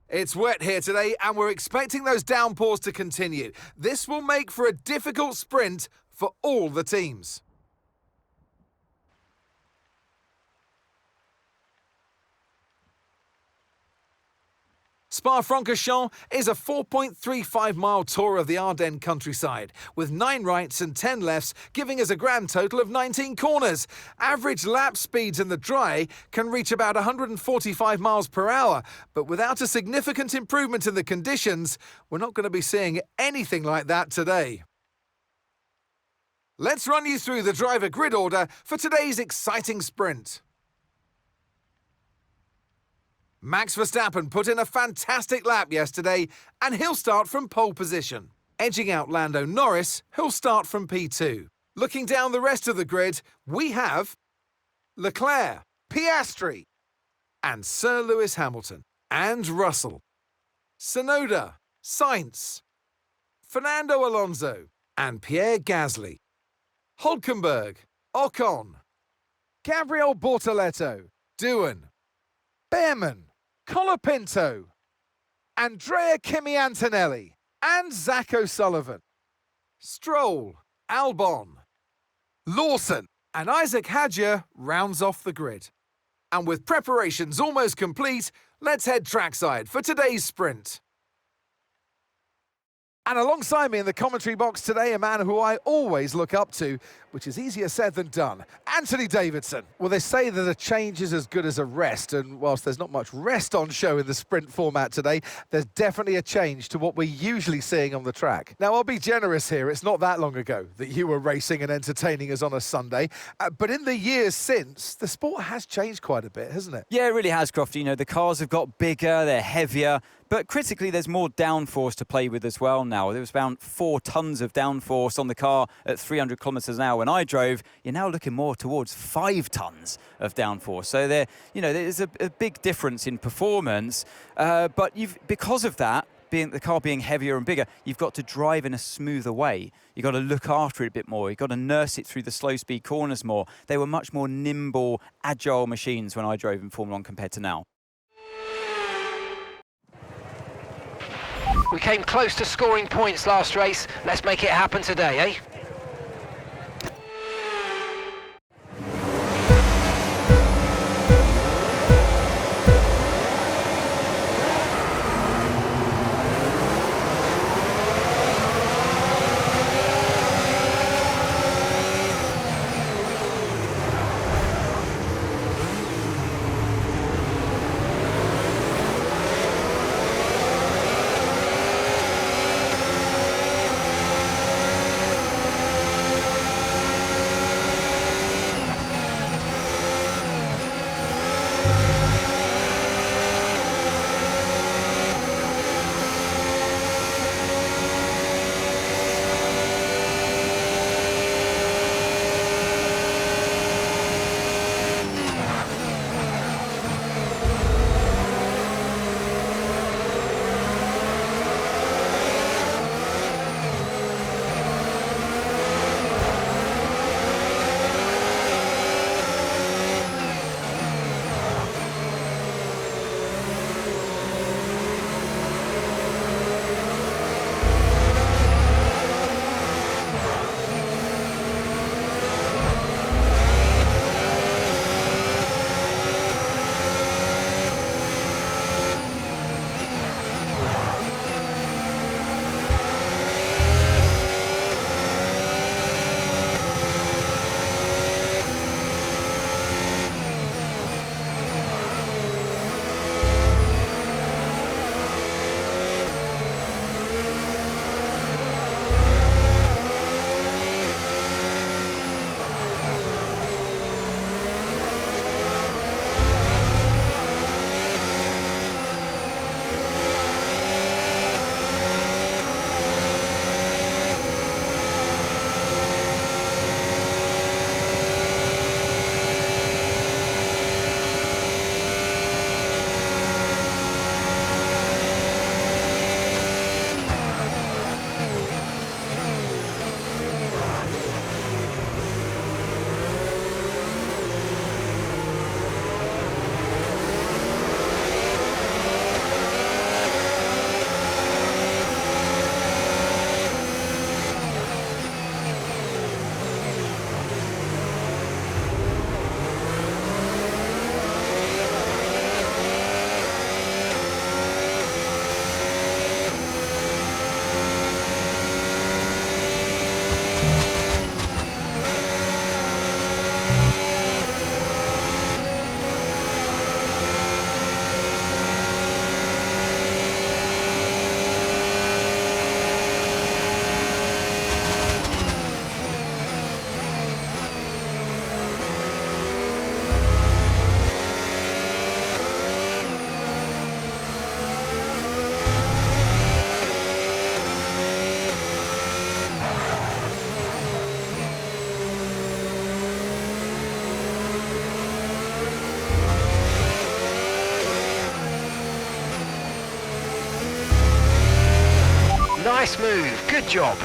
It's wet here today and we're expecting those downpours to continue. This will make for a difficult sprint for all the teams. Spa-Francorchamps is a 4.35-mile tour of the Ardennes countryside, with 9 rights and 10 lefts, giving us a grand total of 19 corners. Average lap speeds in the dry can reach about 145 miles per hour, but without a significant improvement in the conditions, we're not going to be seeing anything like that today. Let's run you through the driver grid order for today's exciting sprint. Max Verstappen put in a fantastic lap yesterday, and he'll start from pole position. Edging out Lando Norris, who'll start from P2. Looking down the rest of the grid, we have Leclerc, Piastri, and Sir Lewis Hamilton, and Russell, Tsunoda, Sainz, Fernando Alonso, and Pierre Gasly, Hülkenberg, Ocon, Gabriel Bortoleto, Doohan, Behrman, Colapinto, Andrea Kimi Antonelli, and Zach O'Sullivan, Stroll, Albon, Lawson, and Isaac Hadjar rounds off the grid. And with preparations almost complete, let's head trackside for today's sprint. And alongside me in the commentary box today, a man who I always look up to, which is easier said than done, Anthony Davidson. Well, they say that a change is as good as a rest, and whilst there's not much rest on show in the sprint format today, there's definitely a change to what we're usually seeing on the track. Now, I'll be generous here. It's not that long ago that you were racing and entertaining us on a Sunday, but in the years since, the sport has changed quite a bit, hasn't it? Yeah, it really has, Crofty. You know, the cars have got bigger, they're heavier, but critically, there's more downforce to play with as well now. There was about 4 tons of downforce on the car at 300 kilometres an hour when I drove. You're now looking more towards 5 tons of downforce. So there's a big difference in performance. But because of that, the car being heavier and bigger, you've got to drive in a smoother way. You've got to look after it a bit more. You've got to nurse it through the slow-speed corners more. They were much more nimble, agile machines when I drove in Formula 1 compared to now. We came close to scoring points last race. Let's make it happen today, eh? Nice move, good job.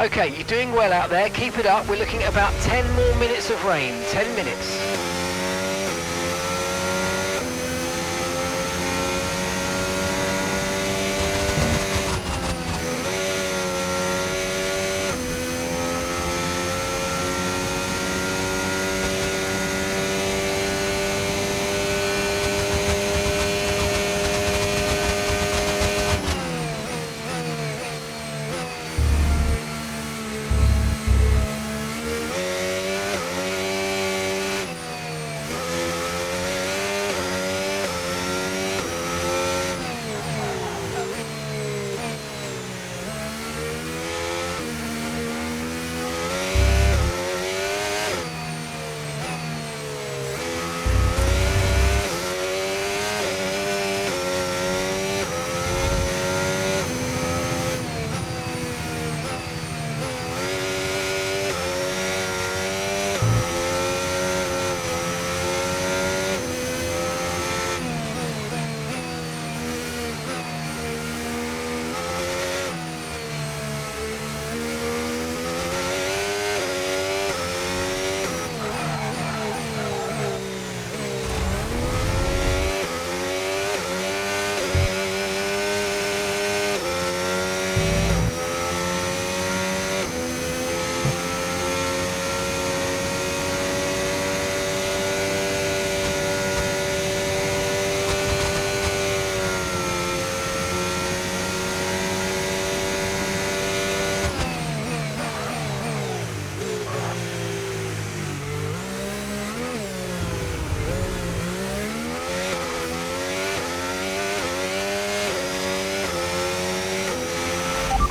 Okay, you're doing well out there. Keep it up. We're looking at about 10 more minutes of rain. 10 minutes.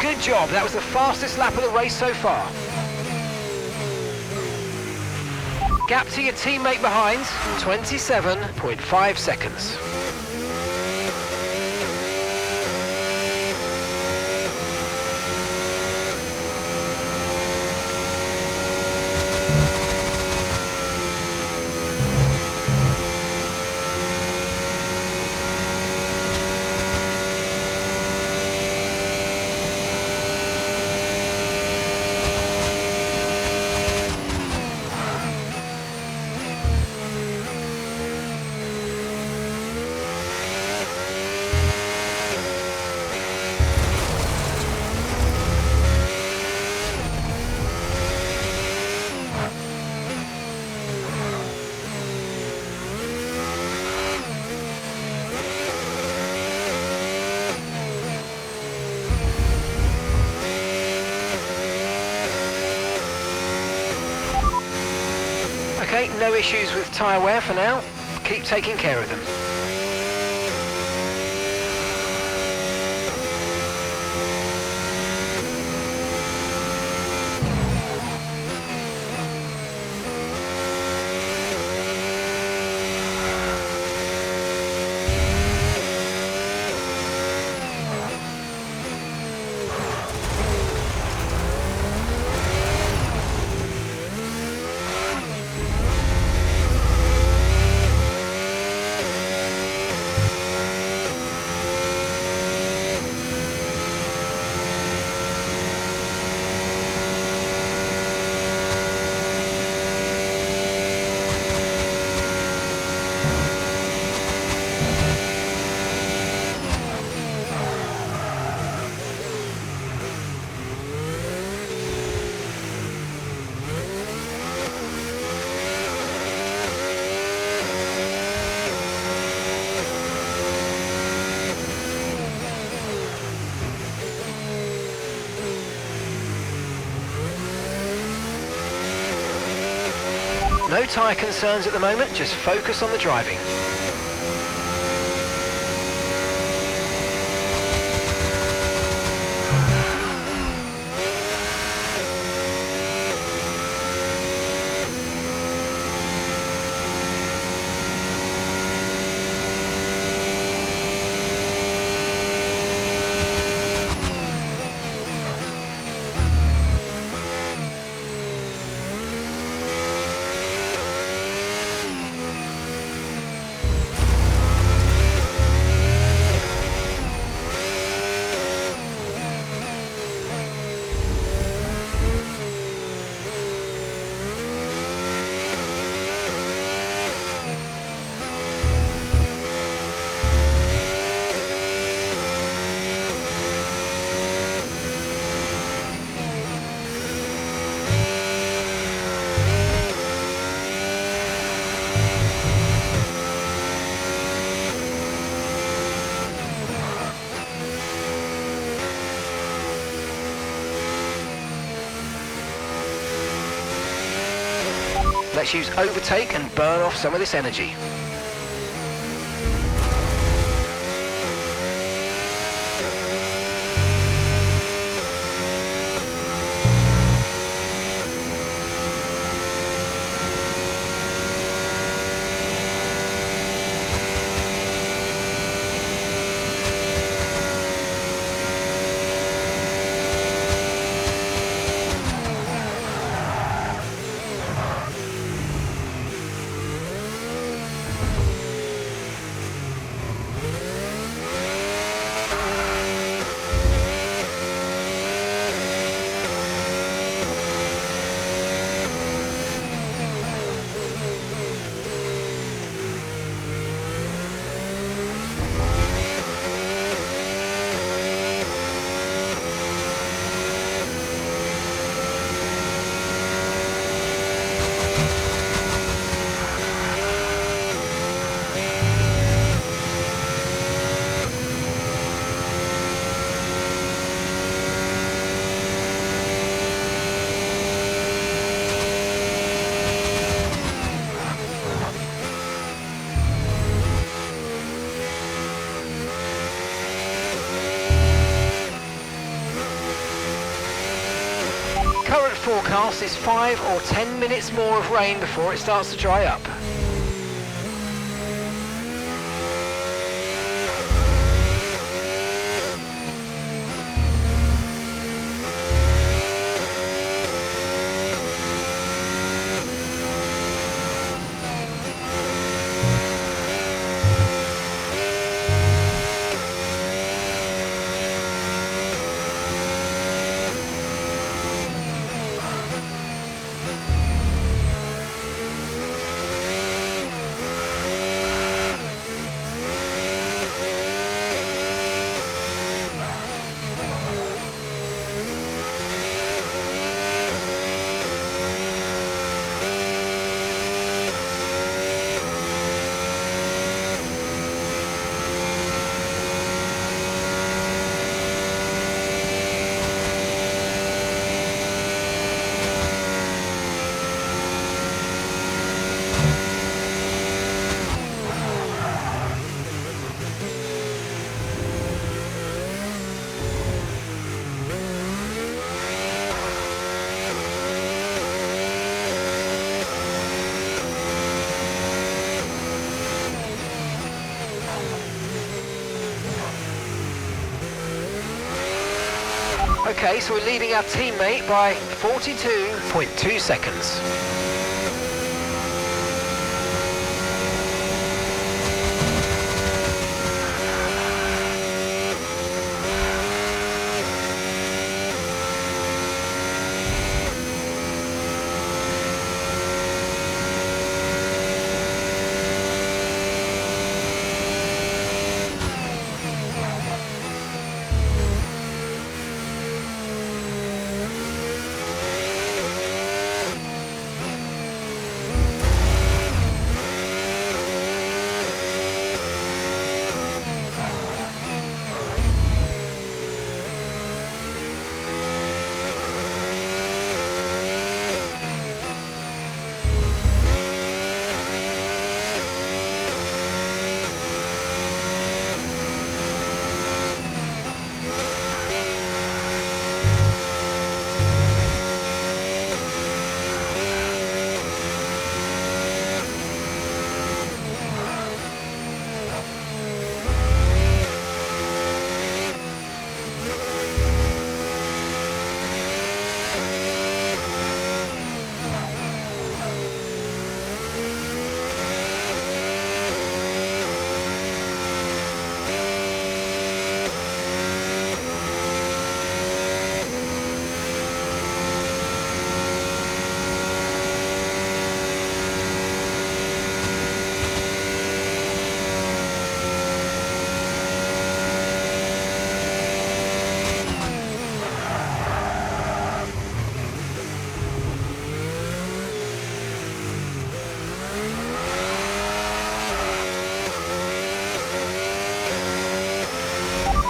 Good job, that was the fastest lap of the race so far. Gap to your teammate behind, 27.5 seconds. Okay, no issues with tyre wear for now. Keep taking care of them. No tyre concerns at the moment, just focus on the driving. Let's use overtake and burn off some of this energy. Current forecast is 5 or 10 minutes more of rain before it starts to dry up. Okay, so we're leading our teammate by 42.2 seconds.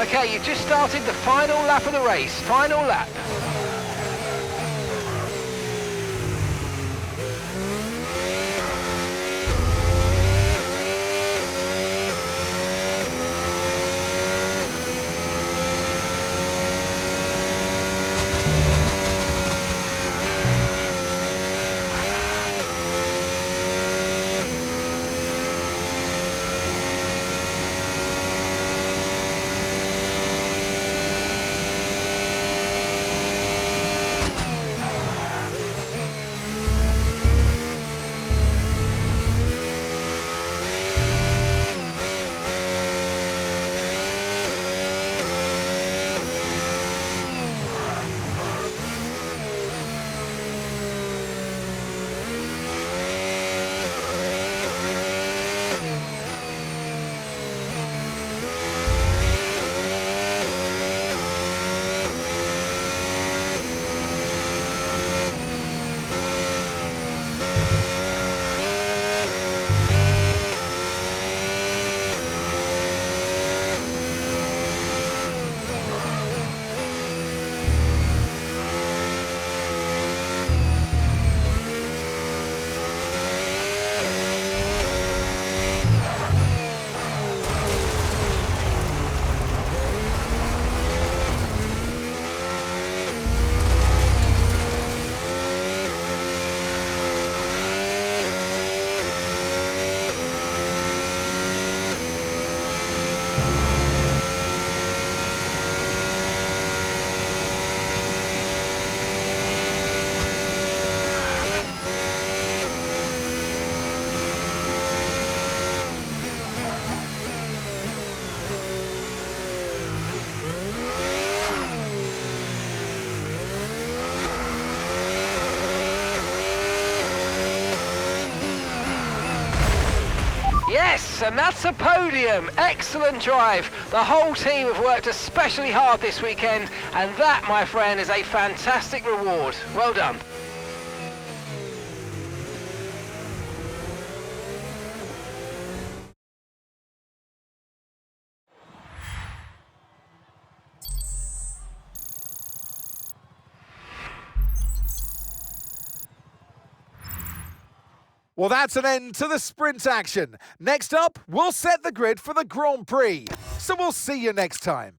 Okay, you've just started the final lap of the race. Final lap. Yes, and that's a podium. Excellent drive. The whole team have worked especially hard this weekend, and that, my friend, is a fantastic reward. Well done. Well, that's an end to the sprint action. Next up, we'll set the grid for the Grand Prix. So we'll see you next time.